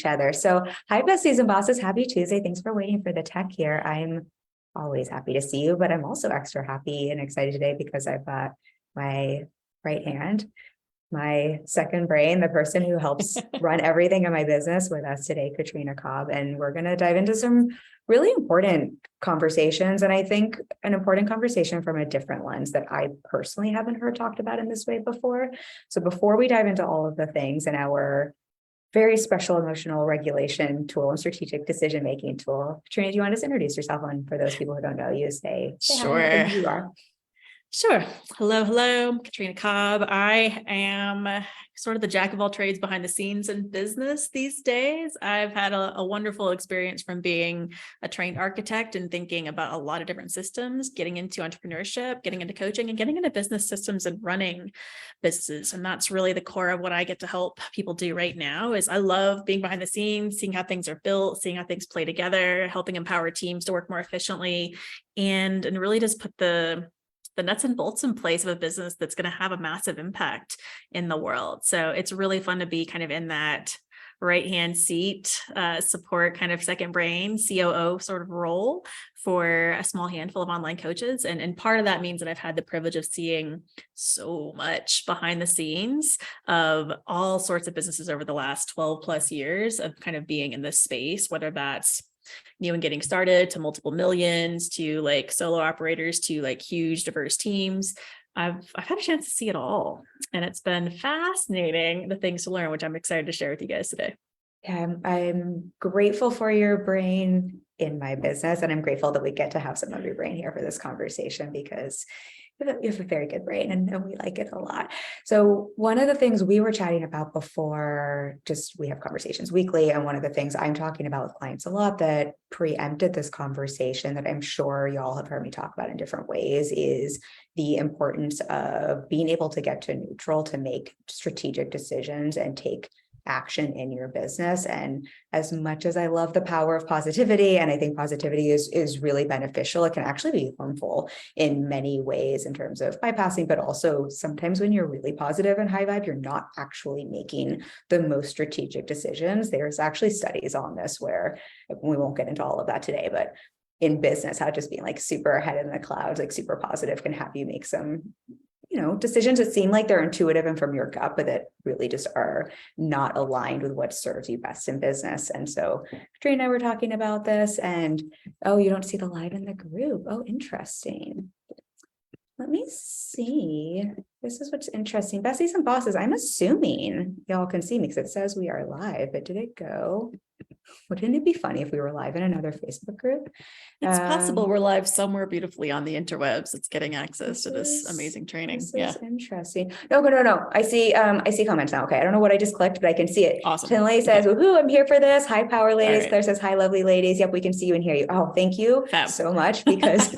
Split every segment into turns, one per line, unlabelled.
each other. So hi, besties and bosses. Happy Tuesday. Thanks for waiting for the tech here. I'm always happy to see you, but I'm also extra happy and excited today because I've got my right hand, my second brain, the person who helps run everything in my business with us today, Katrina Cobb. And we're going to dive into some really important conversations. And I think an important conversation from a different lens that I personally haven't heard talked about in this way before. So before we dive into all of the things in our very special emotional regulation tool and strategic decision-making tool, Katrina, do you want to just introduce yourself? And for those people who don't know you, say
Sure.
hi, who you are.
Sure. Hello, Katrina Cobb. I am sort of the jack of all trades behind the scenes in business these days. I've had a wonderful experience from being a trained architect and thinking about a lot of different systems, getting into entrepreneurship, getting into coaching, and getting into business systems and running businesses. And that's really the core of what I get to help people do right now. Is I love being behind the scenes, seeing how things are built, seeing how things play together, helping empower teams to work more efficiently, and really just put the nuts and bolts in place of a business that's going to have a massive impact in the world. So it's really fun to be kind of in that right-hand seat, support kind of second brain, COO sort of role for a small handful of online coaches. And part of that means that I've had the privilege of seeing so much behind the scenes of all sorts of businesses over the last 12 plus years of kind of being in this space, whether that's new and getting started to multiple millions to like solo operators to like huge diverse teams. I've had a chance to see it all, and it's been fascinating, the things to learn, which I'm excited to share with you guys today.
Yeah, I'm grateful for your brain in my business, and I'm grateful that we get to have some of your brain here for this conversation because you have a very good brain and we like it a lot. So one of the things we were chatting about before, just we have conversations weekly, and one of the things I'm talking about with clients a lot that preempted this conversation that I'm sure y'all have heard me talk about in different ways is the importance of being able to get to neutral to make strategic decisions and take action in your business. And as much as I love the power of positivity, and I think positivity is really beneficial, it can actually be harmful in many ways in terms of bypassing, but also sometimes when you're really positive and high vibe, you're not actually making the most strategic decisions. There's actually studies on this where we won't get into all of that today, but in business, how just being like super ahead in the clouds, like super positive can have you make some decisions that seem like they're intuitive and from your gut, but that really just are not aligned with what serves you best in business. And so Katrina and I were talking about this, and you don't see the live in the group. Oh, interesting. Let me see. This is what's interesting. Besties and bosses, I'm assuming y'all can see me because it says we are live, but did it go? Wouldn't it be funny if we were live in another Facebook group?
It's possible we're live somewhere beautifully on the interwebs. It's getting access to this amazing training.
This is interesting. No. I see comments now. Okay. I don't know what I just clicked, but I can see it.
Awesome.
Tinley says, woohoo, I'm here for this. Hi, power ladies.
Right.
Claire says, hi, lovely ladies. Yep, we can see you and hear you. Oh, thank you so much, because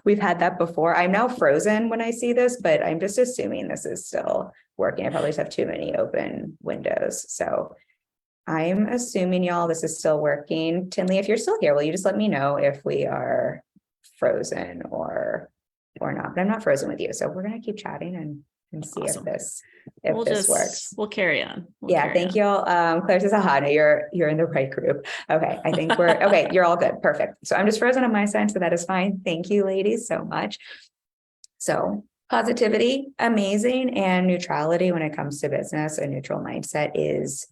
we've had that before. I'm now frozen when I see this, but I'm just assuming this is still working. I probably just have too many open windows. So I'm assuming y'all, this is still working. Tinley, if you're still here, will you just let me know if we are frozen or not? But I'm not frozen with you. So we're going to keep chatting and see
awesome.
if this works.
We'll carry on.
Thank y'all. Claire says, aha, no, you're in the right group. Okay. I think we're okay. You're all good. Perfect. So I'm just frozen on my side. So that is fine. Thank you, ladies, so much. So positivity, amazing. And neutrality when it comes to business, a neutral mindset is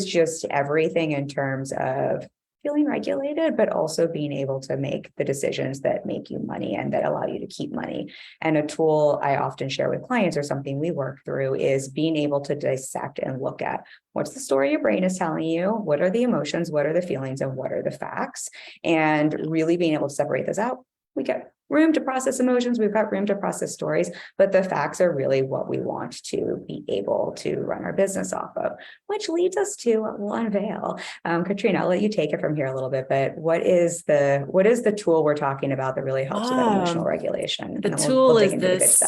just everything in terms of feeling regulated, but also being able to make the decisions that make you money and that allow you to keep money. And a tool I often share with clients, or something we work through, is being able to dissect and look at what's the story your brain is telling you, what are the emotions, what are the feelings, and what are the facts, and really being able to separate those out. We get room to process emotions, we've got room to process stories, but the facts are really what we want to be able to run our business off of, which leads us to what we'll unveil. Katrina, I'll let you take it from here a little bit, but what is the tool we're talking about that really helps with that emotional regulation?
The tool is this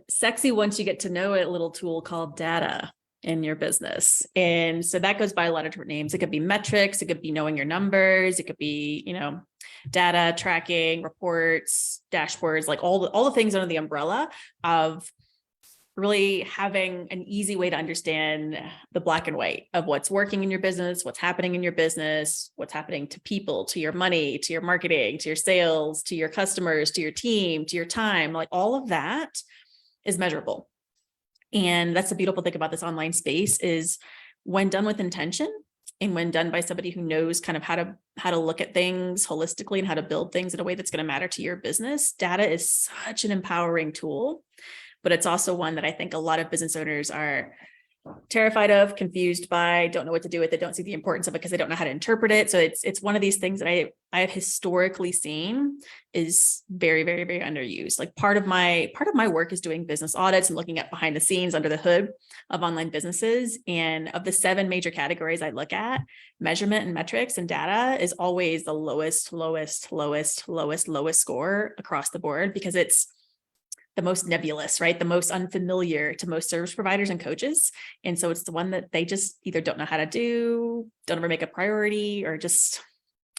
sexy, once you get to know it, little tool called data in your business. And so that goes by a lot of different names. It could be metrics, it could be knowing your numbers, it could be, data tracking, reports, dashboards, like all the things under the umbrella of really having an easy way to understand the black and white of what's working in your business, what's happening in your business, what's happening to people, to your money, to your marketing, to your sales, to your customers, to your team, to your time, like all of that is measurable. And that's the beautiful thing about this online space is when done with intention and when done by somebody who knows kind of how to look at things holistically and how to build things in a way that's going to matter to your business, data is such an empowering tool. But it's also one that I think a lot of business owners are terrified of, confused by, don't know what to do with it, don't see the importance of it because they don't know how to interpret it. So it's one of these things that I have historically seen is very, very, very underused. Like part of my work is doing business audits and looking at behind the scenes under the hood of online businesses. And of the 7 major categories I look at, measurement and metrics and data is always the lowest score across the board because it's the most nebulous, right? The most unfamiliar to most service providers and coaches. And so it's the one that they just either don't know how to do, don't ever make a priority, or just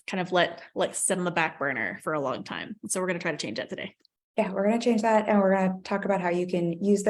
kind of let sit on the back burner for a long time. And so we're going to try to change that today.
Yeah, we're going to change that. And we're going to talk about how you can use it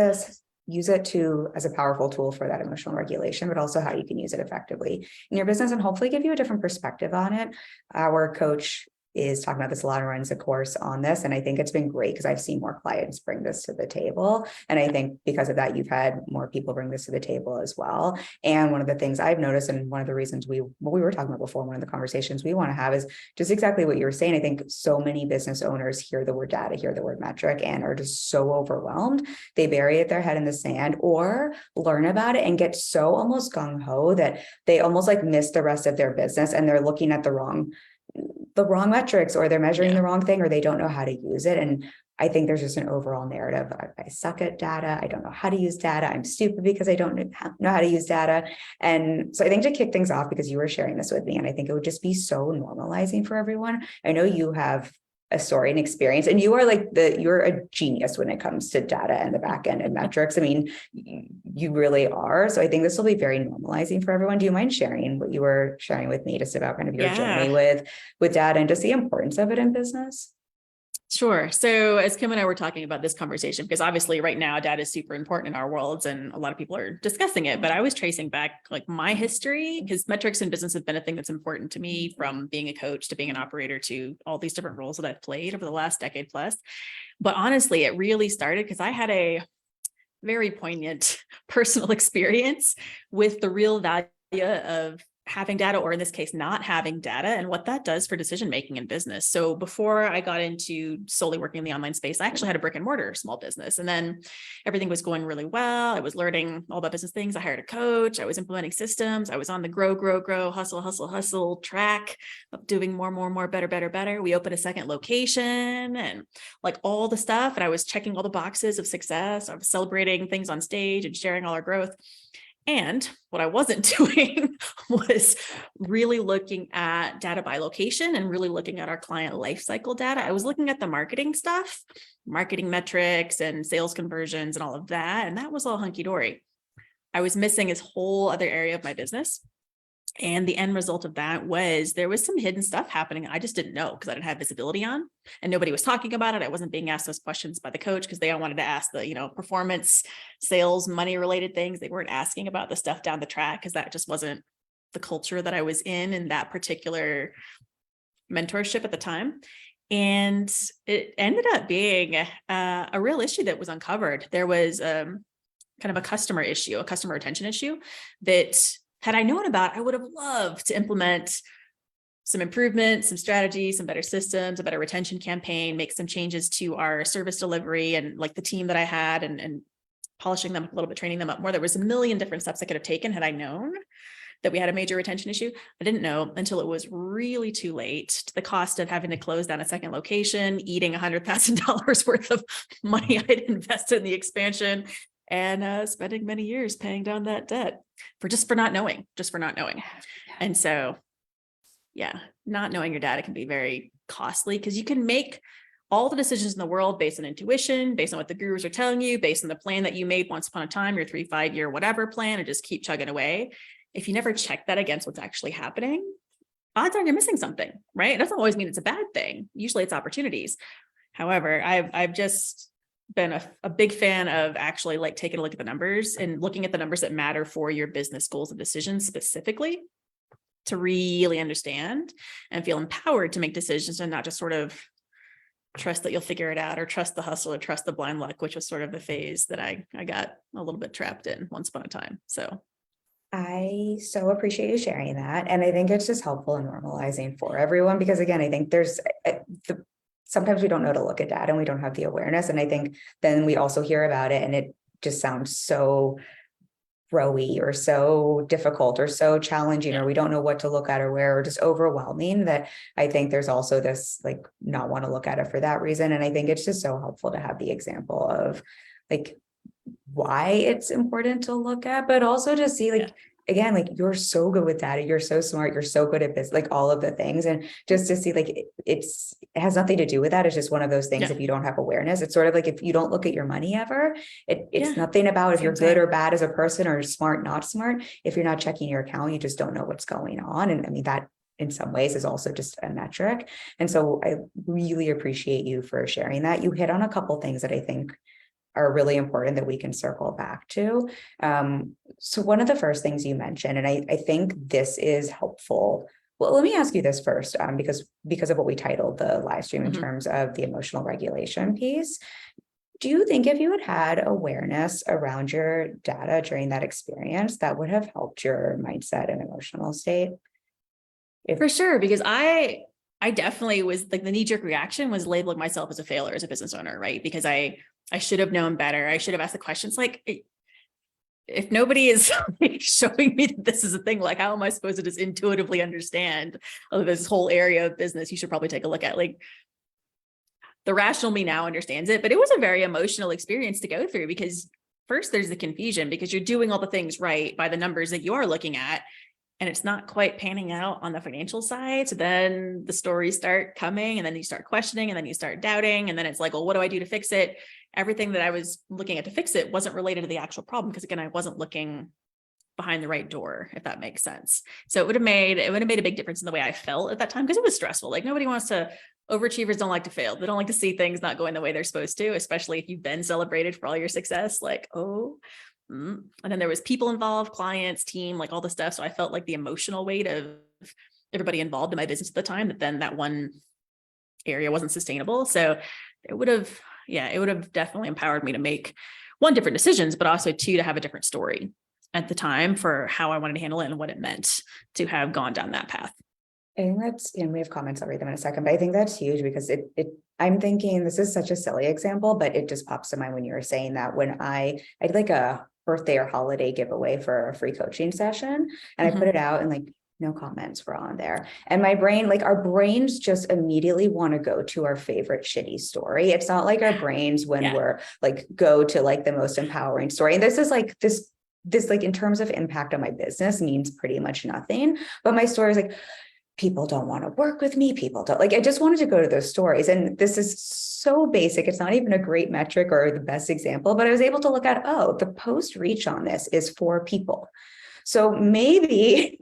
as a powerful tool for that emotional regulation, but also how you can use it effectively in your business and hopefully give you a different perspective on it. Our coach is talking about this a lot and runs a course on this. And I think it's been great because I've seen more clients bring this to the table. And I think because of that, you've had more people bring this to the table as well. And one of the things I've noticed, and one of the reasons we were talking about before, one of the conversations we want to have is just exactly what you were saying. I think so many business owners hear the word data, hear the word metric, and are just so overwhelmed. They bury it their head in the sand or learn about it and get so almost gung-ho that they almost like miss the rest of their business and they're looking at the wrong metrics, or they're measuring the wrong thing, or they don't know how to use it. And I think there's just an overall narrative. I suck at data. I don't know how to use data. I'm stupid because I don't know how to use data. And so I think to kick things off, because you were sharing this with me, and I think it would just be so normalizing for everyone. I know you have a story and experience, and you are you're a genius when it comes to data and the back end and metrics. I mean, you really are. So I think this will be very normalizing for everyone. Do you mind sharing what you were sharing with me just about kind of your journey with data and just the importance of it in business?
Sure. So as Kim and I were talking about this conversation, because obviously right now data is super important in our worlds and a lot of people are discussing it, but I was tracing back like my history because metrics in business have been a thing that's important to me, from being a coach to being an operator to all these different roles that I've played over the last decade plus. But honestly, it really started because I had a very poignant personal experience with the real value of having data, or in this case, not having data, and what that does for decision-making in business. So before I got into solely working in the online space, I actually had a brick and mortar small business. And then everything was going really well. I was learning all about business things. I hired a coach. I was implementing systems. I was on the grow, hustle track of doing more, better. We opened a second location and like all the stuff. And I was checking all the boxes of success. I was celebrating things on stage and sharing all our growth. And what I wasn't doing was really looking at data by location and really looking at our client lifecycle data. I was looking at the marketing stuff, marketing metrics and sales conversions and all of that. And that was all hunky-dory. I was missing this whole other area of my business. And the end result of that was there was some hidden stuff happening I just didn't know because I didn't have visibility on, and nobody was talking about it. I wasn't being asked those questions by the coach because they all wanted to ask the, performance, sales, money related things. They weren't asking about the stuff down the track because that just wasn't the culture that I was in that particular mentorship at the time. And it ended up being a real issue that was uncovered. There was kind of a customer issue, a customer retention issue that, had I known about, I would have loved to implement some improvements, some strategies, some better systems, a better retention campaign, make some changes to our service delivery and like the team that I had and polishing them a little bit, training them up more. There was a million different steps I could have taken had I known that we had a major retention issue. I didn't know until it was really too late, to the cost of having to close down a second location, eating $100,000 worth of money I'd invested in the expansion, and spending many years paying down that debt for not knowing. And so, not knowing your data can be very costly because you can make all the decisions in the world based on intuition, based on what the gurus are telling you, based on the plan that you made once upon a time, your 3-5 year whatever plan, and just keep chugging away. If you never check that against what's actually happening, odds are you're missing something, right? It doesn't always mean it's a bad thing. Usually it's opportunities. However, I've just been a big fan of actually like taking a look at the numbers and looking at the numbers that matter for your business goals and decisions specifically to really understand and feel empowered to make decisions and not just sort of trust that you'll figure it out or trust the hustle or trust the blind luck, which was sort of the phase that I got a little bit trapped in once upon a time. So
I so appreciate you sharing that. And I think it's just helpful in normalizing for everyone, because again, I think there's sometimes we don't know to look at data and we don't have the awareness. And I think then we also hear about it and it just sounds so rowy or so difficult or so challenging, or we don't know what to look at or where, or just overwhelming, that I think there's also this like not want to look at it for that reason. And I think it's just so helpful to have the example of like why it's important to look at, but also to see like, again, like you're so good with data, you're so smart, you're so good at this, like all of the things. And just to see like it has nothing to do with that. It's just one of those things. If you don't have awareness, it's sort of like if you don't look at your money ever, it's nothing about if you're good or bad as a person or smart, not smart. If you're not checking your account, you just don't know what's going on. And I mean, that in some ways is also just a metric. And so I really appreciate you for sharing that. You hit on a couple things that I think are really important that we can circle back to. So one of the first things you mentioned, and I think this is helpful. Well, let me ask you this first, because of what we titled the live stream in terms of the emotional regulation piece. Do you think if you had had awareness around your data during that experience, that would have helped your mindset and emotional state?
For sure, because I definitely was like the knee-jerk reaction was labeling myself as a failure as a business owner, right? Because I should have known better. I should have asked the questions like, if nobody is showing me that this is a thing, like how am I supposed to just intuitively understand this whole area of business? You should probably take a look at. Like the rational me now understands it, but it was a very emotional experience to go through because first there's the confusion because you're doing all the things right by the numbers that you are looking at. And it's not quite panning out on the financial side. So then the stories start coming and then you start questioning and then you start doubting. And then it's like, well, what do I do to fix it? Everything that I was looking at to fix it wasn't related to the actual problem. Because again, I wasn't looking behind the right door, if that makes sense. So it would have made a big difference in the way I felt at that time because it was stressful. Like nobody wants to, overachievers don't like to fail. They don't like to see things not going the way they're supposed to, especially if you've been celebrated for all your success. Like, oh, and then there was people involved, clients, team, like all the stuff. So I felt like the emotional weight of everybody involved in my business at the time, that then that one area wasn't sustainable. So it would have definitely empowered me to make one, different decisions, but also two, to have a different story at the time for how I wanted to handle it and what it meant to have gone down that path.
I think that's, we have comments, I'll read them in a second, but I think that's huge because I'm thinking this is such a silly example, but it just pops to mind when you were saying that. When I did like a birthday or holiday giveaway for a free coaching session and I put it out and like no comments were on there. And my brain, like our brains just immediately want to go to our favorite shitty story. It's not like our brains when we're like, go to like the most empowering story. And this is like this like in terms of impact on my business means pretty much nothing. But my story is like, people don't want to work with me. People don't like, I just wanted to go to those stories. And this is so basic. It's not even a great metric or the best example, but I was able to look at, oh, the post reach on this is 4 people. So maybe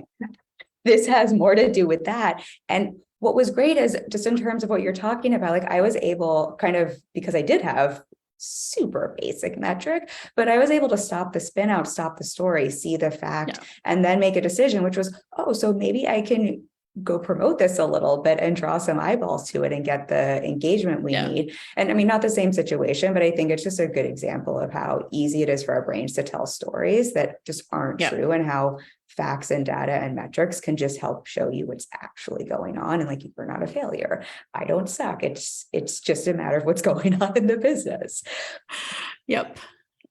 this has more to do with that. And what was great is just in terms of what you're talking about, like I was able kind of, because I did have super basic metric, but I was able to stop the spin out, stop the story, see the fact, and then make a decision, which was, oh, so maybe I can go promote this a little bit and draw some eyeballs to it and get the engagement we need. And I mean, not the same situation, but I think it's just a good example of how easy it is for our brains to tell stories that just aren't true, and how facts and data and metrics can just help show you what's actually going on. And like, you're not a failure. I don't suck. It's just a matter of what's going on in the business.
Yep.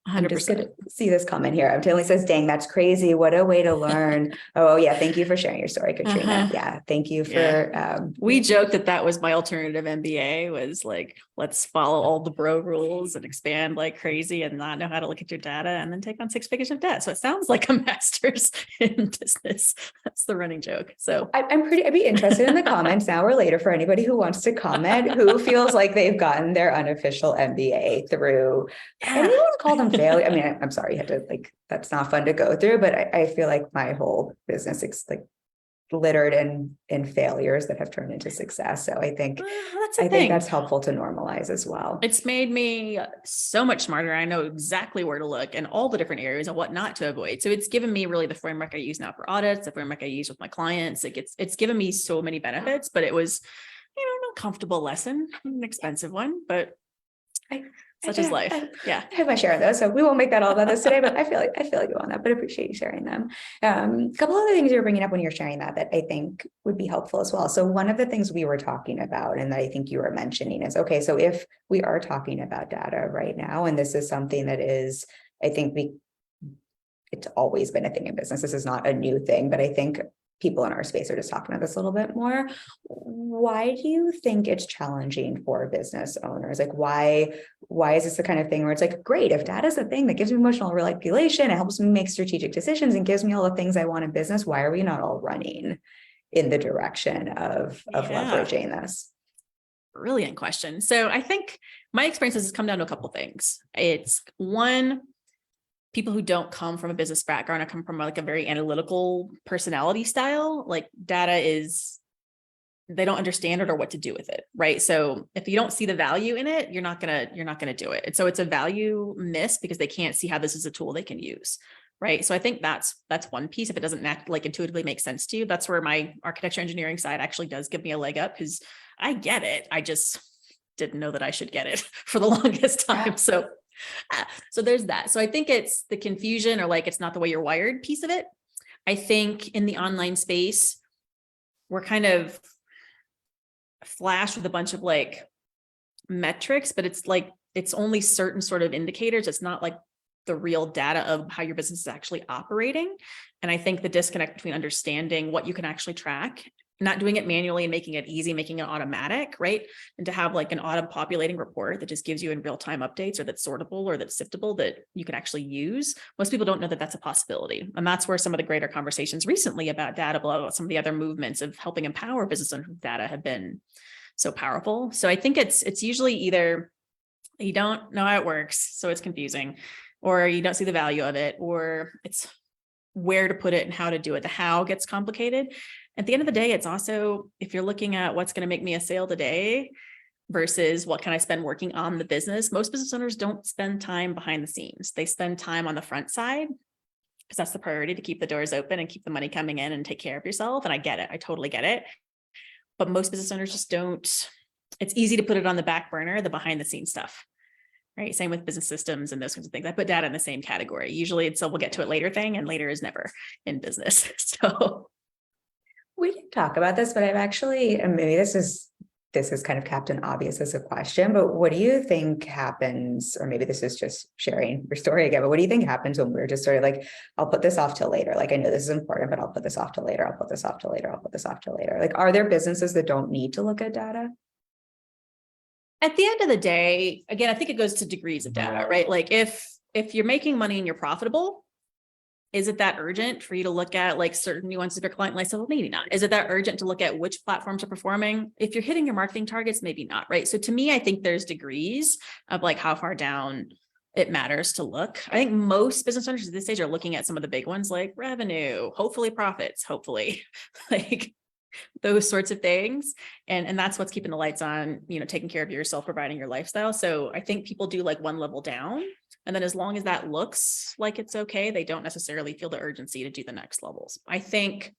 100%.
I'm just gonna see this comment here. Emily says, dang, that's crazy. What a way to learn. Oh yeah. Thank you for sharing your story, Katrina. Yeah. Thank you for,
we joked that was my alternative MBA, was like, let's follow all the bro rules and expand like crazy and not know how to look at your data and then take on 6 figures of debt. So it sounds like a master's in business. That's the running joke. So
I'd be interested in the comments now or later for anybody who wants to comment, who feels like they've gotten their unofficial MBA through, anyone call them failure. I mean, I'm sorry, you had to like, that's not fun to go through, but I feel like my whole business littered in failures that have turned into success. So
That's the
I think
thing.
that's helpful to normalize as well.
It's made me so much smarter. I know exactly where to look and all the different areas and what not to avoid. So it's given me really the framework I use now for audits, the framework I use with my clients. It's given me so many benefits, but it was, no comfortable lesson, an expensive one, but such is life. Yeah.
I have my share of those, so we won't make that all about this today, but I feel like you on that, but appreciate you sharing them. A couple other things you were bringing up when you're sharing that I think would be helpful as well. So one of the things we were talking about, and that I think you were mentioning is, okay, so if we are talking about data right now, and this is something that is, I think it's always been a thing in business. This is not a new thing, but I think people in our space are just talking about this a little bit more. Why do you think it's challenging for business owners? Like, why is this the kind of thing where it's like, great, if data is a thing that gives me emotional regulation, it helps me make strategic decisions and gives me all the things I want in business, why are we not all running in the direction of leveraging this?
Brilliant question. So I think my experience has come down to a couple of things. It's one, people who don't come from a business background or come from like a very analytical personality style, like data is, they don't understand it or what to do with it. Right. So if you don't see the value in it, you're not going to do it. And so it's a value miss because they can't see how this is a tool they can use. Right. So I think that's one piece. If it doesn't like intuitively make sense to you, that's where my architecture engineering side actually does give me a leg up, because I get it. I just didn't know that I should get it for the longest time. So there's that. So I think it's the confusion, or like, it's not the way you're wired piece of it. I think in the online space, we're kind of flashed with a bunch of like metrics, but it's like, it's only certain sort of indicators. It's not like the real data of how your business is actually operating. And I think the disconnect between understanding what you can actually track, not doing it manually and making it easy, making it automatic, right? And to have like an auto-populating report that just gives you in real-time updates, or that's sortable or that's siftable that you can actually use. Most people don't know that that's a possibility. And that's where some of the greater conversations recently about data, about some of the other movements of helping empower business owners with data have been so powerful. So I think it's usually either you don't know how it works, so it's confusing, or you don't see the value of it, or it's where to put it and how to do it. The how gets complicated. At the end of the day, it's also, if you're looking at what's going to make me a sale today versus what can I spend working on the business, most business owners don't spend time behind the scenes. They spend time on the front side because that's the priority, to keep the doors open and keep the money coming in and take care of yourself. And I get it. I totally get it. But most business owners just don't. It's easy to put it on the back burner, the behind the scenes stuff. Right. Same with business systems and those kinds of things. I put data in the same category. Usually it's a we'll get to it later thing, and later is never in business. So
we can talk about this, but I've actually, and maybe this is kind of Captain Obvious as a question, but what do you think happens, or maybe this is just sharing your story again, but what do you think happens when we're just sort of like, I'll put this off till later. Like, I know this is important, but I'll put this off till later. I'll put this off till later. I'll put this off till later. Like, are there businesses that don't need to look at data?
at the end of the day, again, I think it goes to degrees of data, right? Like if you're making money and you're profitable, is it that urgent for you to look at like certain nuances of your client life cycle? Maybe not. Is it that urgent to look at which platforms are performing? If you're hitting your marketing targets, maybe not, right? So to me, I think there's degrees of like how far down it matters to look. I think most business owners at this stage are looking at some of the big ones like revenue, hopefully profits, hopefully like those sorts of things. And that's what's keeping the lights on, you know, taking care of yourself, providing your lifestyle. So I think people do like one level down. And then as long as that looks like it's okay, they don't necessarily feel the urgency to do the next levels. I think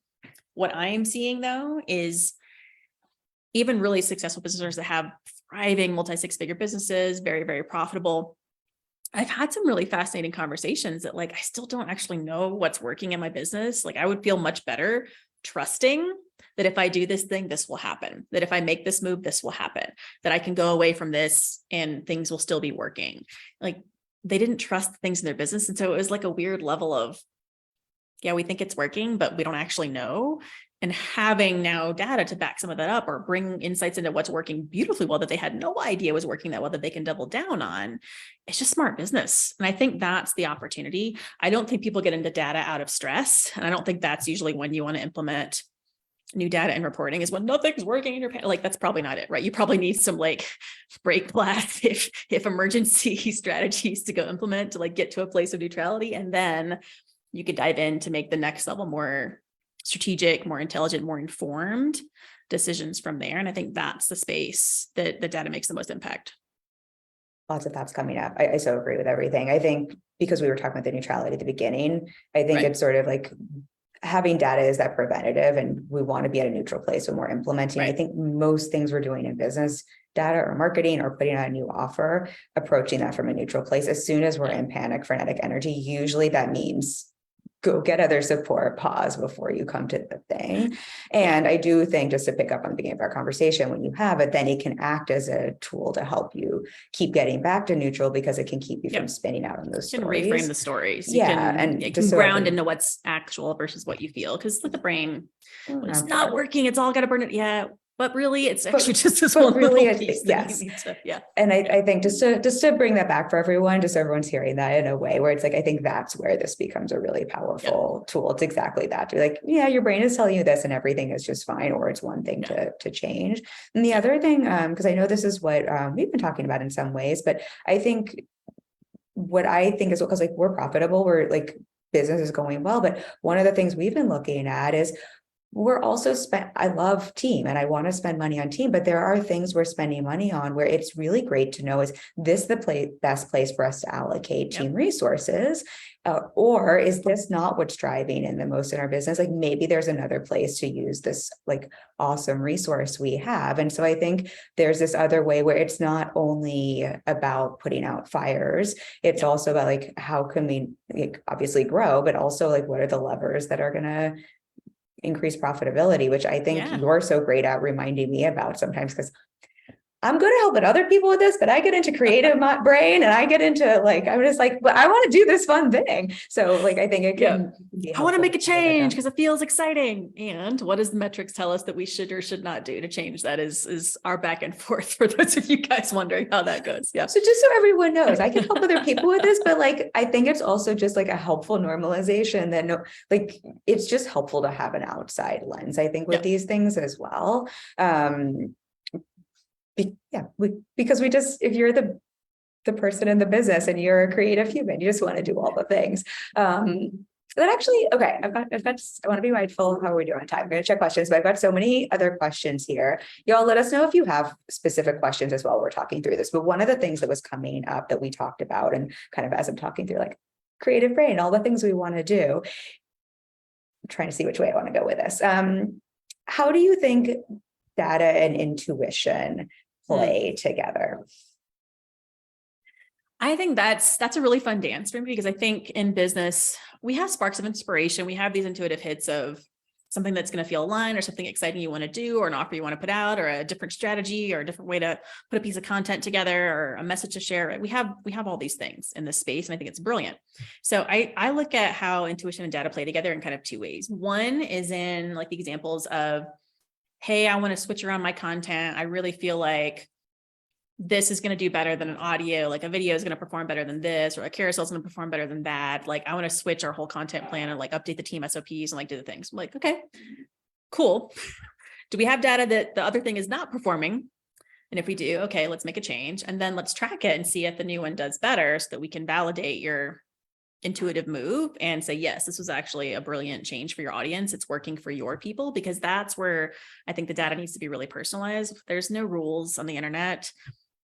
what I'm seeing though is even really successful business owners that have thriving multi-six-figure businesses, very, very profitable. I've had some really fascinating conversations that like, I still don't actually know what's working in my business. Like I would feel much better trusting that if I do this thing, this will happen, that if I make this move, this will happen, that I can go away from this and things will still be working. Like they didn't trust things in their business. And so it was like a weird level of, yeah, we think it's working, but we don't actually know. And having now data to back some of that up or bring insights into what's working beautifully well that they had no idea was working that well that they can double down on, it's just smart business. And I think that's the opportunity. I don't think people get into data out of stress. And I don't think that's usually when you want to implement new data and reporting is when nothing's working in your like that's probably not it, right? You probably need some like break glass if emergency strategies to go implement to like get to a place of neutrality, and then you could dive in to make the next level more strategic, more intelligent, more informed decisions from there. And I think that's the space that the data makes the most impact.
Lots of thoughts coming up. I so agree with everything. I think because we were talking about the neutrality at the beginning, I think
Right.
it's sort of like having data is that preventative, and we want to be at a neutral place when we're implementing.
Right.
I think most things we're doing in business, data or marketing or putting out a new offer, approaching that from a neutral place. As soon as we're in panic, frenetic energy, usually that means go get other support, pause before you come to the thing. And I do think, just to pick up on the beginning of our conversation, when you have it, then it can act as a tool to help you keep getting back to neutral, because it can keep you from spinning out on those
You can
stories.
reframe the stories. You
Yeah,
can,
and
it
just
can
so
ground into what's actual versus what you feel. Because with the brain, when it's not working, it's all got to burn it. Yeah. But really, it's actually just this one
really,
little piece that
yes.
you need to,
And I think just to bring that back for everyone, just so everyone's hearing that in a way where it's like, I think that's where this becomes a really powerful tool. It's exactly that. You're like, yeah, your brain is telling you this and everything is just fine, or it's one thing to change. And the other thing, because I know this is what we've been talking about in some ways, but I think what I think is, because like we're profitable, we're like business is going well, but one of the things we've been looking at is we're also I love team and I want to spend money on team, but there are things we're spending money on where it's really great to know, is this the best place for us to allocate team resources? Or is this not what's driving in the most in our business? Like maybe there's another place to use this like awesome resource we have. And so I think there's this other way where it's not only about putting out fires, it's also about like, how can we like, obviously grow, but also like, what are the levers that are going to increase profitability, which I think you're so great at reminding me about sometimes, because I'm good at helping other people with this, but I get into creative brain and I get into like, I'm just like, but I want to do this fun thing. So like, I think it can be
I want to make a change because it feels exciting. And what does the metrics tell us that we should or should not do to change that is our back and forth, for those of you guys wondering how that goes. Yeah.
So just so everyone knows, I can help other people with this, but like, I think it's also just like a helpful normalization that like, it's just helpful to have an outside lens, I think, with these things as well. Because we just, if you're the person in the business and you're a creative human, you just want to do all the things. That actually, okay, I want to be mindful of how we're doing on time. I'm going to check questions, but I've got so many other questions here. Y'all let us know if you have specific questions as well. We're talking through this, but one of the things that was coming up that we talked about, and kind of as I'm talking through like creative brain, all the things we want to do, I'm trying to see which way I want to go with this. How do you think data and intuition play together?
I think that's a really fun dance for me, because I think in business, we have sparks of inspiration. We have these intuitive hits of something that's going to feel aligned, or something exciting you want to do, or an offer you want to put out, or a different strategy, or a different way to put a piece of content together, or a message to share. Right? We have all these things in this space, and I think it's brilliant. So I look at how intuition and data play together in kind of two ways. One is in like the examples of, hey, I want to switch around my content. I really feel like this is going to do better than an audio, like a video is going to perform better than this, or a carousel is going to perform better than that. Like I want to switch our whole content plan and like update the team SOPs and like do the things. I'm like, okay, cool. Do we have data that the other thing is not performing? And if we do, okay, let's make a change. And then let's track it and see if the new one does better, so that we can validate your intuitive move and say, yes, this was actually a brilliant change for your audience. It's working for your people, because that's where I think the data needs to be really personalized. There's no rules on the internet.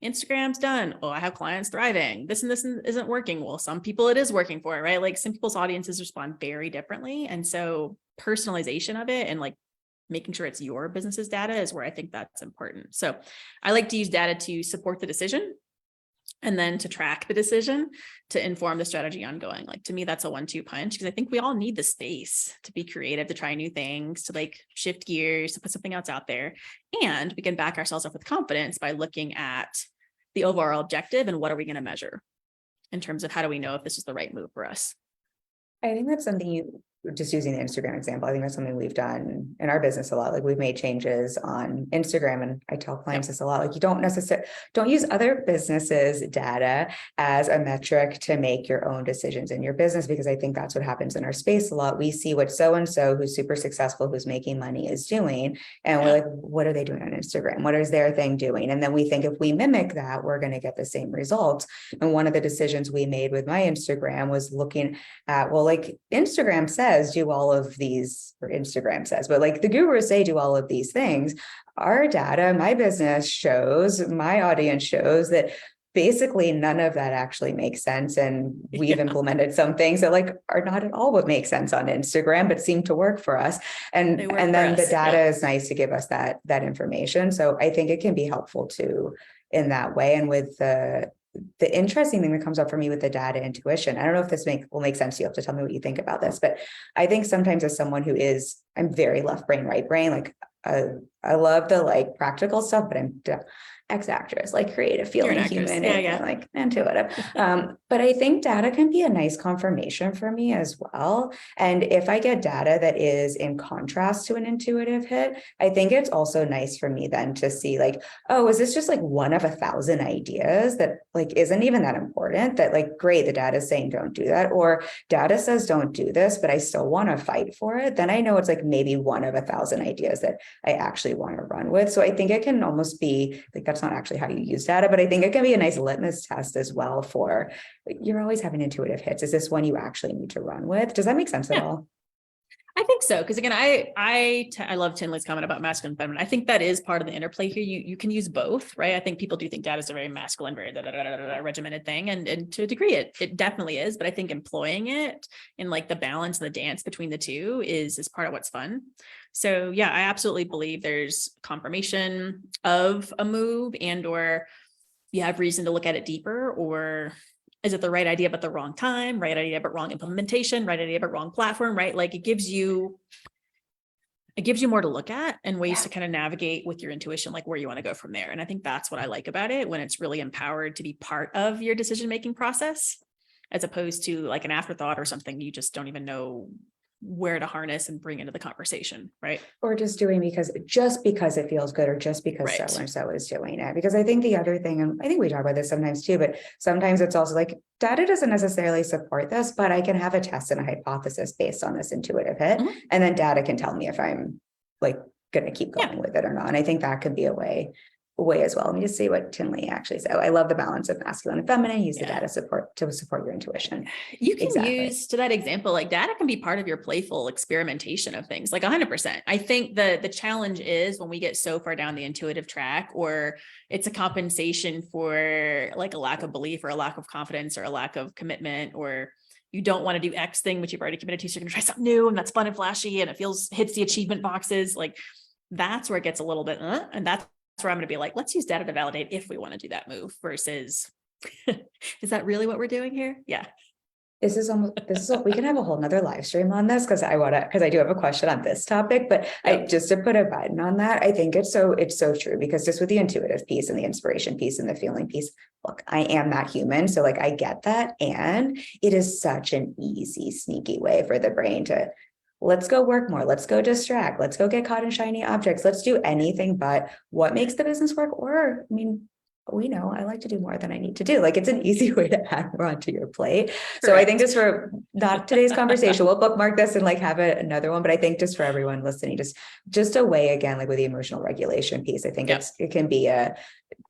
Instagram's done. Oh, I have clients thriving. This and this isn't working. Well, some people it is working for, right? Like some people's audiences respond very differently. And so personalization of it and like making sure it's your business's data is where I think that's important. So I like to use data to support the decision, and then to track the decision to inform the strategy ongoing. Like to me, that's a 1-2 punch, because I think we all need the space to be creative, to try new things, to like shift gears, to put something else out there. And we can back ourselves up with confidence by looking at the overall objective and what are we going to measure in terms of how do we know if this is the right move for us.
I think that's something just using the Instagram example, I think that's something we've done in our business a lot. Like we've made changes on Instagram, and I tell clients this a lot, like you don't use other businesses' data as a metric to make your own decisions in your business, because I think that's what happens in our space a lot. We see what so-and-so who's super successful, who's making money is doing. And we're like, what are they doing on Instagram? What is their thing doing? And then we think if we mimic that, we're going to get the same results. And one of the decisions we made with my Instagram was looking at, well, like Instagram said, says do all of these, or Instagram says, but like the gurus say do all of these things. Our data, my business shows, my audience shows that basically none of that actually makes sense. And we've implemented some things that like are not at all what makes sense on Instagram, but seem to work for us. And then the data is nice to give us that information. So I think it can be helpful too in that way. And with the interesting thing that comes up for me with the data intuition, I don't know if this will make sense. You have to tell me what you think about this, but I think sometimes as someone who I'm very left brain, right brain, like I love the like practical stuff, but I'm ex-actress, like creative, feeling human, and like intuitive. But I think data can be a nice confirmation for me as well. And if I get data that is in contrast to an intuitive hit, I think it's also nice for me then to see like, oh, is this just like one of 1,000 ideas that like isn't even that important, that like, great, the data is saying don't do that, or data says don't do this, but I still want to fight for it. Then I know it's like maybe one of 1,000 ideas that I actually want to run with. So I think it can almost be like, that's not actually how you use data, but I think it can be a nice litmus test as well for, you're always having intuitive hits. Is this one you actually need to run with? Does that make sense at all?
I think so. Because again, I love Tinley's comment about masculine and feminine. I think that is part of the interplay here. You can use both, right? I think people do think data is a very masculine, very regimented thing. And to a degree, it definitely is. But I think employing it in like the balance and the dance between the two is part of what's fun. So yeah, I absolutely believe there's confirmation of a move or you have reason to look at it deeper, or is it the right idea, but the wrong time, right idea, but wrong implementation, right idea, but wrong platform, right? Like it gives you more to look at and ways to kind of navigate with your intuition, like where you want to go from there. And I think that's what I like about it, when it's really empowered to be part of your decision-making process, as opposed to like an afterthought or something you just don't even know where to harness and bring into the conversation, right?
Or just doing because it feels good, or just because so and so is doing it. Because I think the other thing, and I think we talk about this sometimes too, but sometimes it's also like data doesn't necessarily support this, but I can have a test and a hypothesis based on this intuitive hit, and then data can tell me if I'm like going to keep going with it or not. And I think that could be a way as well. Let me just see what Tinley actually said. I love the balance of masculine and feminine. Use the data to support your intuition.
You can use, to that example, like data can be part of your playful experimentation of things, like 100%. I think the challenge is when we get so far down the intuitive track, or it's a compensation for like a lack of belief or a lack of confidence or a lack of commitment, or you don't want to do X thing, which you've already committed to. So you're going to try something new and that's fun and flashy and it hits the achievement boxes. Like that's where it gets a little bit, and that's where I'm going to be like, let's use data to validate if we want to do that move versus, is that really what we're doing here? Yeah.
This is we can have a whole nother live stream on this, because I do have a question on this topic, but just to put a button on that, I think it's so true, because just with the intuitive piece and the inspiration piece and the feeling piece, look, I am that human. So like, I get that. And it is such an easy, sneaky way for the brain to, let's go work more. Let's go distract. Let's go get caught in shiny objects. Let's do anything but what makes the business work. Or, I mean, we know I like to do more than I need to do. Like it's an easy way to add more onto your plate. Correct. So I think just for not today's conversation, we'll bookmark this and like have another one. But I think just for everyone listening, just a way, again, like with the emotional regulation piece, I think it can be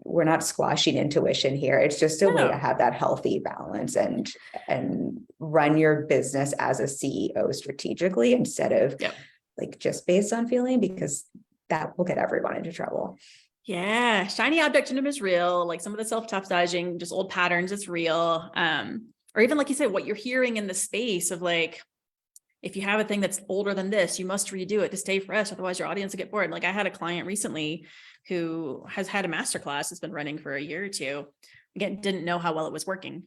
we're not squashing intuition here. It's just a way to have that healthy balance and run your business as a CEO strategically, instead of like just based on feeling, because that will get everyone into trouble.
Yeah. Shiny object syndrome is real. Like some of the self-sabotaging, just old patterns, it's real. Or even like you said, what you're hearing in the space of like, if you have a thing that's older than this, you must redo it to stay fresh. Otherwise your audience will get bored. Like I had a client recently who has had a masterclass that's been running for a year or two. Again, didn't know how well it was working.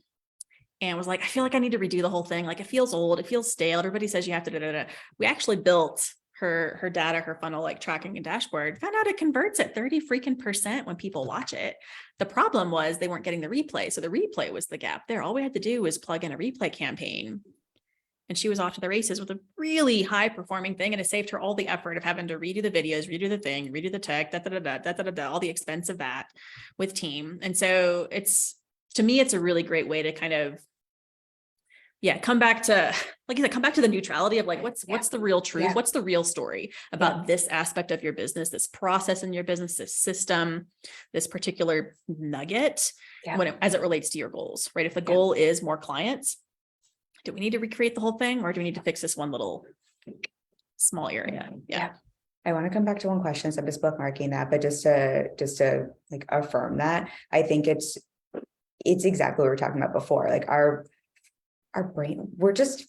And was like, I feel like I need to redo the whole thing. Like it feels old. It feels stale. Everybody says you have to, We actually built her data, her funnel, like tracking and dashboard, found out it converts at 30% when people watch it. The problem was they weren't getting the replay. So the replay was the gap there. All we had to do was plug in a replay campaign. And she was off to the races with a really high performing thing. And it saved her all the effort of having to redo the videos, redo the thing, redo the tech, all the expense of that with team. And so to me, it's a really great way to kind of, come back to, like you said, come back to the neutrality of like, what's the real truth? What's the real story about this aspect of your business, this process in your business, this system, this particular nugget, as it relates to your goals, right? If the goal is more clients, do we need to recreate the whole thing, or do we need to fix this one little small area? Yeah.
I want to come back to one question, so I'm just bookmarking that, but just to like affirm that, I think it's exactly what we were talking about before. Like our brain, we're just,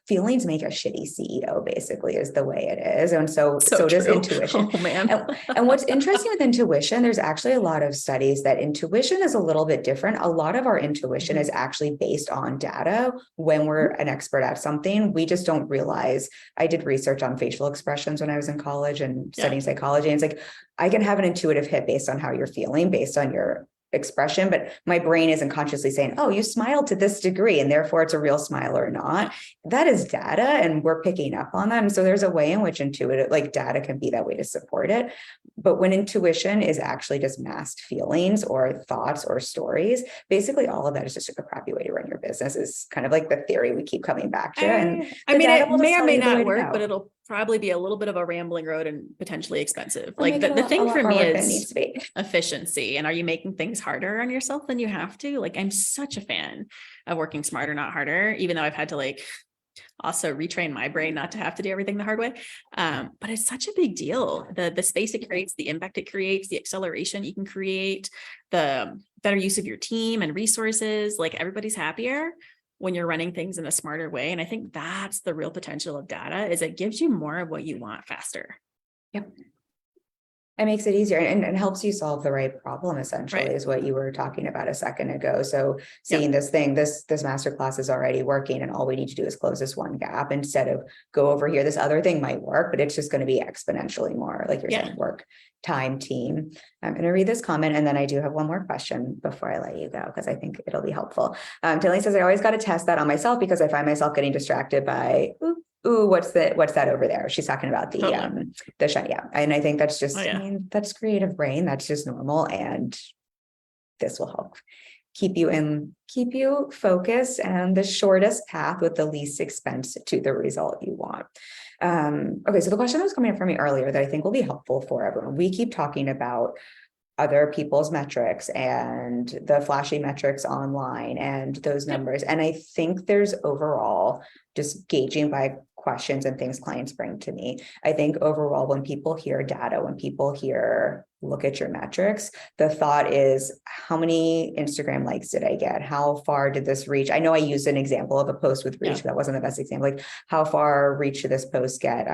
feelings make a shitty CEO, basically, is the way it is. And so does
true.
intuition.
Oh man.
And what's interesting with intuition, there's actually a lot of studies that intuition is a little bit different. A lot of our intuition is actually based on data. When we're an expert at something, we just don't realize. I did research on facial expressions when I was in college and studying psychology. And it's like, I can have an intuitive hit based on how you're feeling, based on your expression, but my brain isn't consciously saying, oh, you smiled to this degree and therefore it's a real smile or not. That is data, and we're picking up on that. And so there's a way in which intuitive, like data, can be that way to support it. But when intuition is actually just masked feelings or thoughts or stories, basically all of that is just a crappy way to run your business, is kind of like the theory we keep coming back to. And
I mean, it may or may not work, but it'll probably be a little bit of a rambling road and potentially expensive. Like the thing for me is efficiency. And are you making things harder on yourself than you have to? Like, I'm such a fan of working smarter, not harder, even though I've had to like also retrain my brain not to have to do everything the hard way. But it's such a big deal. The space it creates, the impact it creates, the acceleration you can create, the better use of your team and resources. Like, everybody's happier when you're running things in a smarter way. And I think that's the real potential of data, is it gives you more of what you want faster.
Yep. It makes it easier and helps you solve the right problem, essentially, is what you were talking about a second ago. So seeing this thing, this masterclass is already working, and all we need to do is close this one gap instead of go over here. This other thing might work, but it's just going to be exponentially more, like you're saying, work, time, team. I'm going to read this comment, and then I do have one more question before I let you go, because I think it'll be helpful. Tilly says, I always got to test that on myself because I find myself getting distracted by, ooh, what's that over there? She's talking about the shiny. Yeah. And I think that's just, I mean, that's creative brain. That's just normal. And this will help keep you focused and the shortest path with the least expense to the result you want. Okay. So the question that was coming up for me earlier that I think will be helpful for everyone. We keep talking about other people's metrics and the flashy metrics online and those numbers. And I think there's overall, just gauging by questions and things clients bring to me, I think overall, when people hear data, when people hear look at your metrics, the thought is, how many Instagram likes did I get? How far did this reach? I know I used an example of a post with reach, but that wasn't the best example. Like, how far reach did this post get?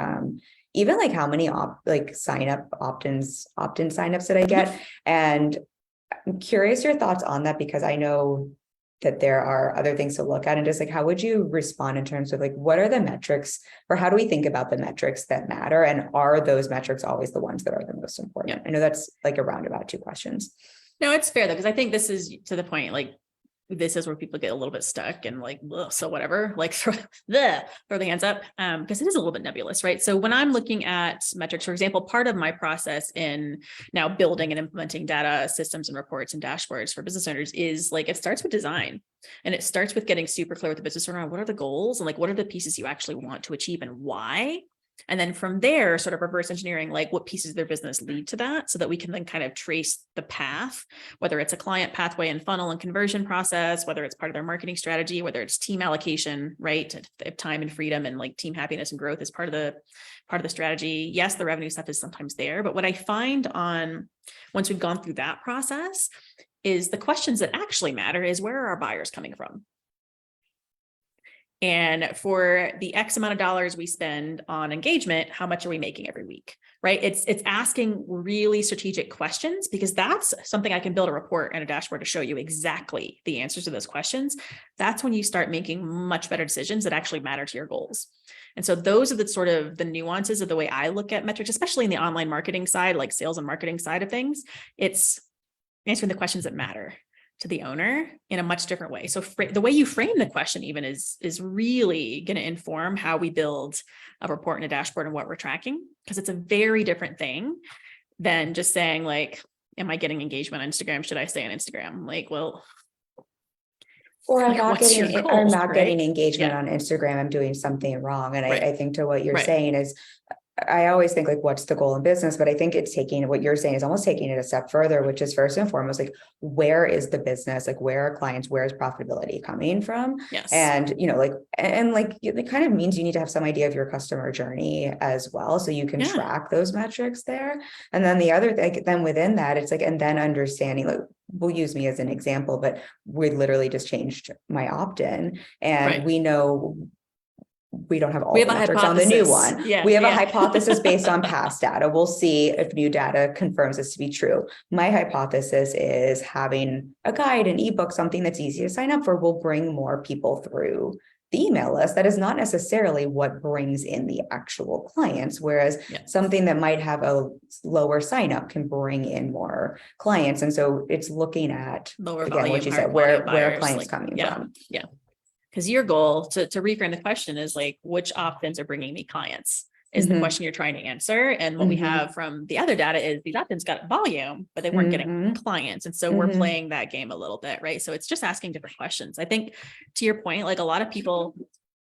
Even like how many opt-in signups did I get? And I'm curious your thoughts on that, because I know that there are other things to look at, and just like, how would you respond in terms of like, what are the metrics, or how do we think about the metrics that matter? And are those metrics always the ones that are the most important? I know that's like a roundabout 2 questions. No,
it's fair though, because I think this is to the point, like, this is where people get a little bit stuck and like, so whatever, like throw the hands up, because it is a little bit nebulous, right? So when I'm looking at metrics, for example, part of my process in now building and implementing data systems and reports and dashboards for business owners is like, it starts with design, and it starts with getting super clear with the business owner on what are the goals and like, what are the pieces you actually want to achieve and why. And then from there, sort of reverse engineering, like what pieces of their business lead to that, so that we can then kind of trace the path, whether it's a client pathway and funnel and conversion process, whether it's part of their marketing strategy, whether it's team allocation, right? If time and freedom and like team happiness and growth is part of the strategy. Yes, the revenue stuff is sometimes there, but what I find once we've gone through that process is the questions that actually matter is, where are our buyers coming from? And for the X amount of dollars we spend on engagement, how much are we making every week, right? It's asking really strategic questions, because that's something I can build a report and a dashboard to show you exactly the answers to those questions. That's when you start making much better decisions that actually matter to your goals. And so those are the sort of the nuances of the way I look at metrics, especially in the online marketing side, like sales and marketing side of things. It's answering the questions that matter to the owner in a much different way. So the way you frame the question even is really going to inform how we build a report and a dashboard and what we're tracking, because it's a very different thing than just saying like, am I getting engagement on Instagram? Should I stay on Instagram? Like, well,
or I'm not getting engagement
on
Instagram, I'm doing something wrong. And I think to what you're saying is, I always think like, what's the goal in business? But I think it's taking what you're saying is almost taking it a step further, which is first and foremost, like, where is the business? Like, where are clients? Where is profitability coming from?
Yes.
And, like, and like, it kind of means you need to have some idea of your customer journey as well. So you can track those metrics there. And then the other thing, then within that, it's like, and then understanding, like, we'll use me as an example, but we literally just changed my opt-in, and we know we don't have all the metrics on the new one. We have a hypothesis based on past data. We'll see if new data confirms this to be true. My hypothesis is having a guide, an ebook, something that's easy to sign up for will bring more people through the email list. That is not necessarily what brings in the actual clients, whereas something that might have a lower sign up can bring in more clients. And so it's looking at,
lower
again,
volume,
what you said, where are clients coming from?
Yeah. Because your goal to reframe the question is like, which opt-ins are bringing me clients is the question you're trying to answer. And what we have from the other data is these opt-ins got volume, but they weren't getting clients. And so we're playing that game a little bit, right? So it's just asking different questions. I think to your point, like a lot of people,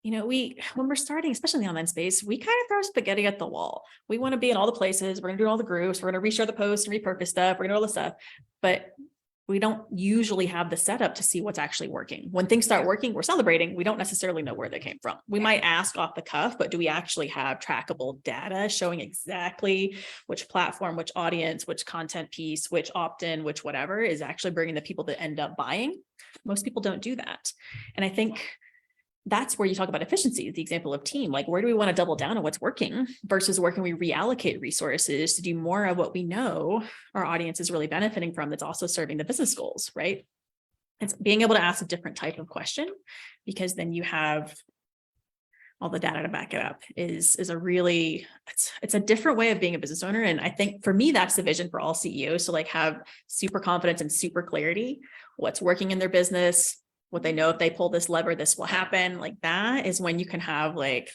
when we're starting, especially in the online space, we kind of throw spaghetti at the wall. We want to be in all the places. We're going to do all the groups. We're going to reshare the posts and repurpose stuff. We're going to do all the stuff. But we don't usually have the setup to see what's actually working. When things start working, we're celebrating. We don't necessarily know where they came from. We might ask off the cuff, but do we actually have trackable data showing exactly which platform, which audience, which content piece, which opt-in, which whatever is actually bringing the people that end up buying? Most people don't do that. And I think that's where you talk about efficiency, the example of team. Like, where do we want to double down on what's working versus where can we reallocate resources to do more of what we know our audience is really benefiting from that's also serving the business goals, right? It's being able to ask a different type of question, because then you have all the data to back it up is a really, it's a different way of being a business owner. And I think for me, that's the vision for all CEOs. So like have super confidence and super clarity, what's working in their business, what they know, if they pull this lever, this will happen. Like that is when you can have like,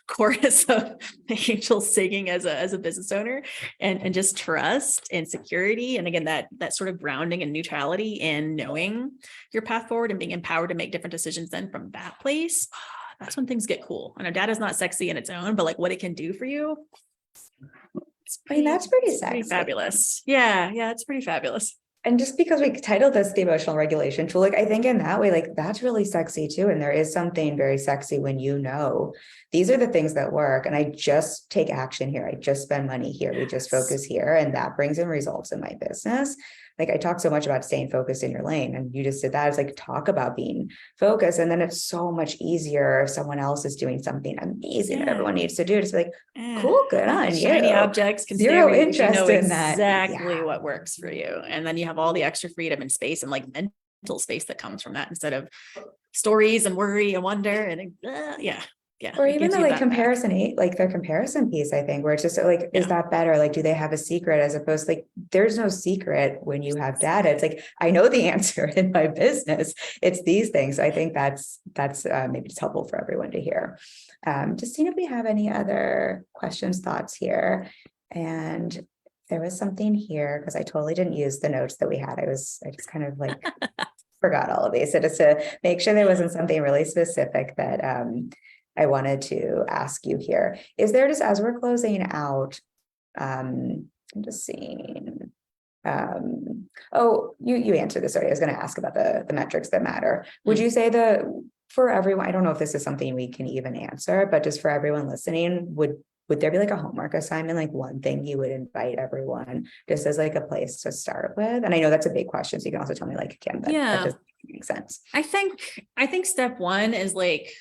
chorus of angels singing as a business owner and just trust and security. And again, that sort of grounding and neutrality in knowing your path forward and being empowered to make different decisions then from that place. That's when things get cool. I know data is not sexy in its own, but like what it can do for you.
That's pretty sexy.
Pretty fabulous. Yeah, it's pretty fabulous.
And just because we titled this the emotional regulation tool, like I think in that way, like that's really sexy too. And there is something very sexy when these are the things that work. And I just take action here. I just spend money here. We just focus here. And that brings in results in my business. Like I talk so much about staying focused in your lane. And you just did that. It's like, talk about being focused. And then it's so much easier if someone else is doing something amazing that everyone needs to do. It's like, cool, good on you.
Shiny objects can
zero interest in
that. Exactly
what
works for you. And then you have all the extra freedom and space and like mental space that comes from that instead of stories and worry and wonder and
or even the like comparison, like the comparison piece, I think, where it's just like, is that better? Like, do they have a secret as opposed to like, there's no secret when you have data. It's like, I know the answer in my business. It's these things. I think that's maybe just helpful for everyone to hear. Just seeing if we have any other questions, thoughts here. And there was something here because I totally didn't use the notes that we had. I just kind of like forgot all of these. So just to make sure there wasn't something really specific that, I wanted to ask you here. Is there, just as we're closing out, I'm just seeing, you answered this already. I was going to ask about the metrics that matter. Would you say for everyone, I don't know if this is something we can even answer, but just for everyone listening, would there be like a homework assignment, like one thing you would invite everyone just as like a place to start with? And I know that's a big question, so you can also tell me like, Kim, that doesn't make sense.
I think step one is like,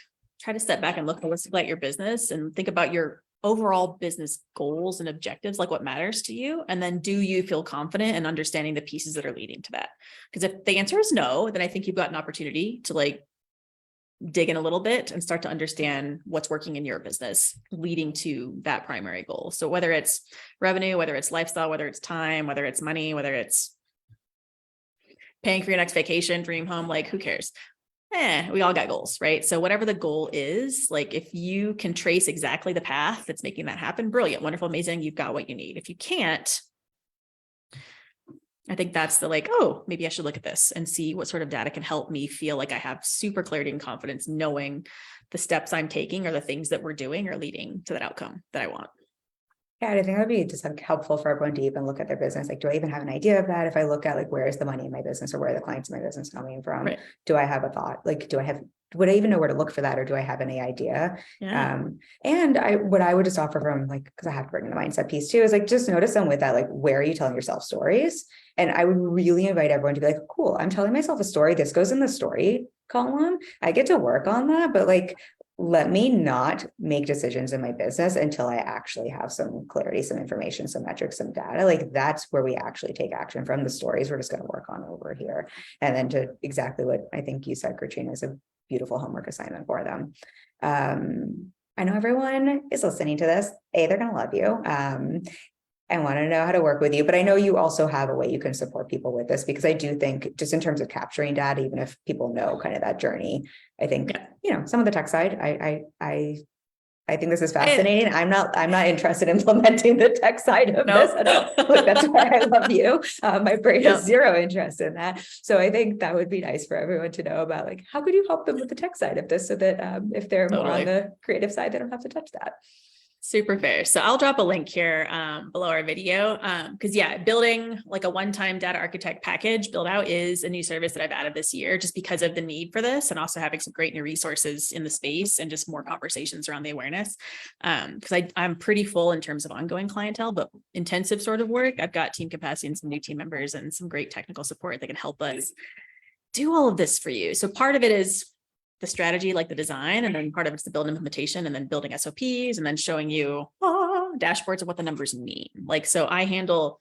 try to step back and look holistically at your business and think about your overall business goals and objectives, like what matters to you. And then do you feel confident in understanding the pieces that are leading to that? Because if the answer is no, then I think you've got an opportunity to like dig in a little bit and start to understand what's working in your business leading to that primary goal. So whether it's revenue, whether it's lifestyle, whether it's time, whether it's money, whether it's paying for your next vacation, dream home, like who cares? We all got goals, right? So whatever the goal is, like if you can trace exactly the path that's making that happen, brilliant, wonderful, amazing, you've got what you need. If you can't, I think that's the like, oh, maybe I should look at this and see what sort of data can help me feel like I have super clarity and confidence knowing the steps I'm taking or the things that we're doing are leading to that outcome that I want.
Yeah, I think that'd be just like helpful for everyone to even look at their business. Like, do I even have an idea of that? If I look at like, where is the money in my business or where are the clients in my business coming from?
Right.
Do I have a thought? Like, would I even know where to look for that? Or do I have any idea?
Yeah.
And what I would just offer from like, because I have to bring in the mindset piece too, is like, just notice them with that, like, where are you telling yourself stories? And I would really invite everyone to be like, cool, I'm telling myself a story. This goes in the story column. I get to work on that, but like, let me not make decisions in my business until I actually have some clarity, some information, some metrics, some data. Like that's where we actually take action from. The stories we're just going to work on over here. And then to exactly what I think you said, Katrina, is a beautiful homework assignment for them. I know everyone is listening to this. They're going to love you. I want to know how to work with you, but I know you also have a way you can support people with this, because I do think just in terms of capturing data, even if people know kind of that journey, I think, some of the tech side, I think this is fascinating. I'm not interested in implementing the tech side of this at all. Like, that's why I love you. My brain has zero interest in that. So I think that would be nice for everyone to know about, like, how could you help them with the tech side of this so that if they're more on the creative side, they don't have to touch that.
Super fair. So I'll drop a link here below our video because building like a one-time data architect package build out is a new service that I've added this year just because of the need for this, and also having some great new resources in the space and just more conversations around the awareness. Because I'm pretty full in terms of ongoing clientele, but intensive sort of work. I've got team capacity and some new team members and some great technical support that can help us do all of this for you. So part of it is the strategy, like the design, and then part of it's the build implementation, and then building SOPs, and then showing you dashboards of what the numbers mean. Like, so I handle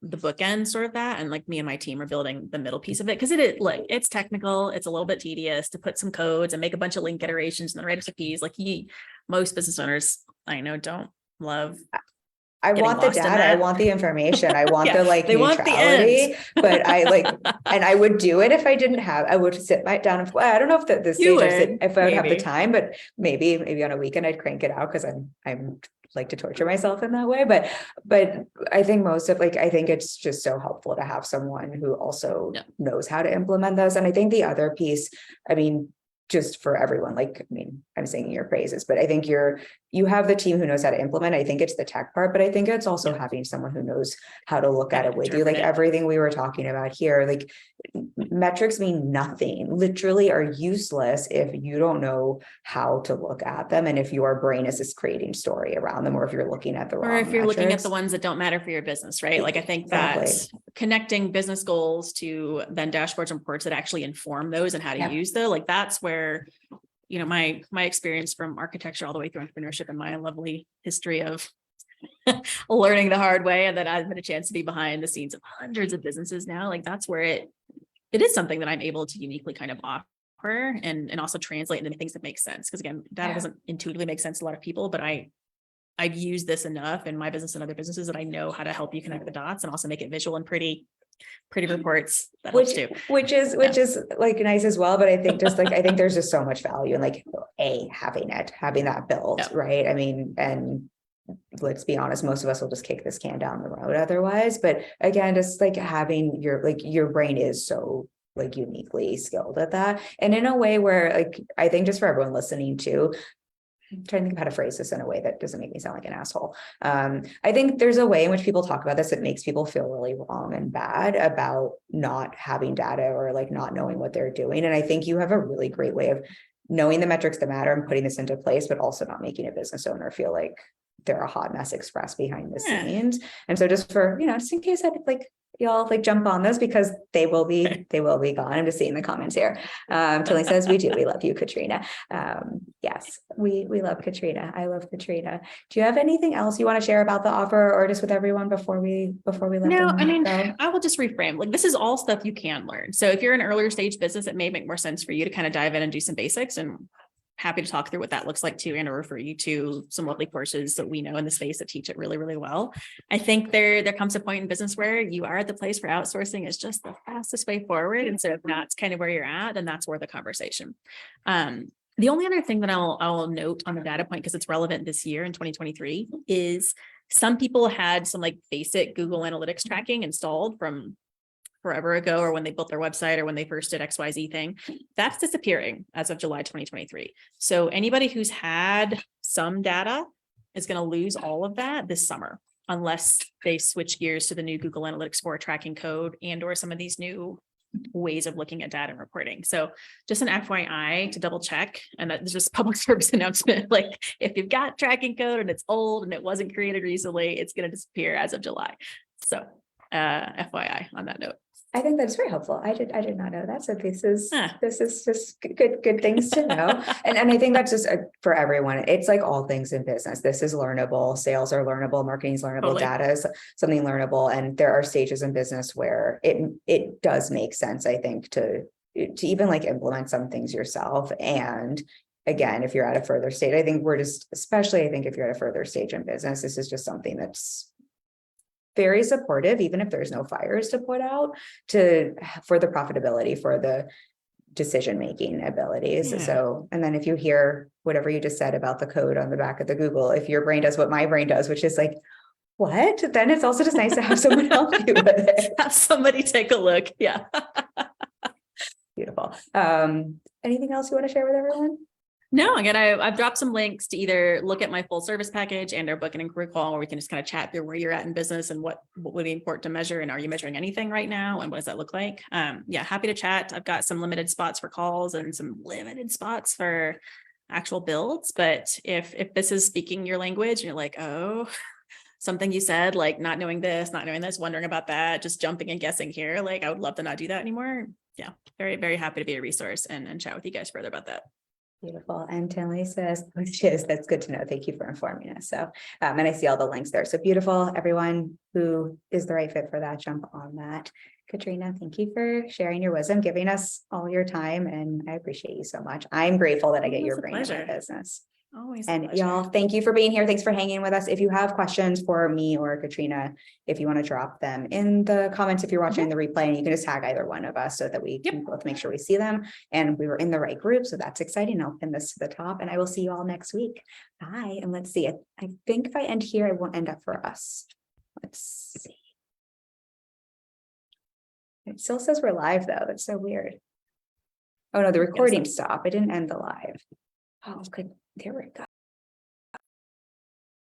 the bookend sort of that, and like me and my team are building the middle piece of it, because it's technical, it's a little bit tedious to put some codes and make a bunch of link iterations and then write SOPs. Like most business owners I know don't love.
I want the data. I want the information. I want the like neutrality, but and I would do it if I didn't have, I would sit right down and, I don't know if this stage, if I would have the time, but maybe on a weekend I'd crank it out, because I'm like to torture myself in that way. But I think I think it's just so helpful to have someone who also knows how to implement those. And I think the other piece, just for everyone, I'm singing your praises, but I think you have the team who knows how to implement. I think it's the tech part, but I think it's also having someone who knows how to look at it with you. Like everything we were talking about here, like metrics mean nothing, literally are useless if you don't know how to look at them. And if your brain is just creating story around them, or if you're looking at the wrong
if you're
metrics.
Looking at the ones that don't matter for your business, right? Like I think that connecting business goals to then dashboards and reports that actually inform those and how to use them, like that's where, my experience from architecture all the way through entrepreneurship and my lovely history of learning the hard way, and then I've had a chance to be behind the scenes of hundreds of businesses now. Like that's where it is something that I'm able to uniquely kind of offer and also translate into things that make sense. Because again, data doesn't intuitively make sense to a lot of people, but I've used this enough in my business and other businesses that I know how to help you connect the dots and also make it visual and pretty reports. That helps too.
Which is like nice as well. But I think I think there's just so much value in having that built, right? And let's be honest, most of us will just kick this can down the road otherwise. But again, just having your brain is so uniquely skilled at that. And in a way where I think just for everyone listening too, I'm trying to think of how to phrase this in a way that doesn't make me sound like an asshole. I think there's a way in which people talk about this that makes people feel really wrong and bad about not having data or not knowing what they're doing. And I think you have a really great way of knowing the metrics that matter and putting this into place, but also not making a business owner feel like they're a hot mess express behind the scenes. And so just for, just in case y'all jump on this, because they will be gone. I'm just seeing the comments here. Tilly says we love you, Katrina. Yes, we love Katrina. I love Katrina. Do you have anything else you want to share about the offer, or just with everyone before we let them go?
I will just reframe. This is all stuff you can learn. So if you're an earlier stage business, it may make more sense for you to kind of dive in and do some basics, and happy to talk through what that looks like too, and to refer you to some lovely courses that we know in the space that teach it really, really well. I think there comes a point in business where you are at the place where outsourcing is just the fastest way forward. And so if that's kind of where you're at, then that's worth a conversation. The only other thing that I'll note on the data point, because it's relevant this year in 2023, is some people had some basic Google Analytics tracking installed from forever ago, or when they built their website, or when they first did XYZ thing, that's disappearing as of July 2023. So anybody who's had some data is going to lose all of that this summer, unless they switch gears to the new Google Analytics 4 tracking code and or some of these new ways of looking at data and reporting. So just an FYI to double check, and that's just public service announcement. Like if you've got tracking code and it's old and it wasn't created recently, it's going to disappear as of July. So FYI on that note.
I think that's very helpful. I did not know that. So this is just good things to know. And I think that's just for everyone. It's like all things in business. This is learnable. Sales are learnable. Marketing is learnable.
Totally.
Data is something learnable. And there are stages in business where it does make sense, I think, to even like implement some things yourself. And again, if you're at a further stage, I think especially I think if you're at a further stage in business, this is just something that's very supportive, even if there's no fires to put out, for the profitability, for the decision-making abilities.
Yeah.
So, and then if you hear whatever you just said about the code on the back of the Google, if your brain does what my brain does, which is like, what? Then it's also just nice to have someone help you with it.
Have somebody take a look. Yeah.
Beautiful. Anything else you want to share with everyone?
No, again, I've dropped some links to either look at my full service package and our book and inquiry call, where we can just kind of chat through where you're at in business and what would be important to measure. And are you measuring anything right now? And what does that look like? Yeah, happy to chat. I've got some limited spots for calls and some limited spots for actual builds. But if this is speaking your language and you're like, oh, something you said, like not knowing this, wondering about that, just jumping and guessing here, like I would love to not do that anymore. Yeah, very, very happy to be a resource and chat with you guys further about that.
Beautiful. And Tinley says, which is, that's good to know. Thank you for informing us. So, and I see all the links there. So beautiful. Everyone who is the right fit for that, jump on that. Katrina, thank you for sharing your wisdom, giving us all your time. And I appreciate you so much. I'm grateful that I get your brain in my business.
Always.
And y'all, thank you for being here. Thanks for hanging with us. If you have questions for me or Katrina, if you want to drop them in the comments, if you're watching the replay, and you can just tag either one of us so that we can both make sure we see them. And we were in the right group. So that's exciting. I'll pin this to the top and I will see you all next week. Bye. And let's see. I think if I end here, it won't end up for us. Let's see. It still says we're live though. That's so weird. Oh no, the recording stopped. I didn't end the live. Oh, good. There we go.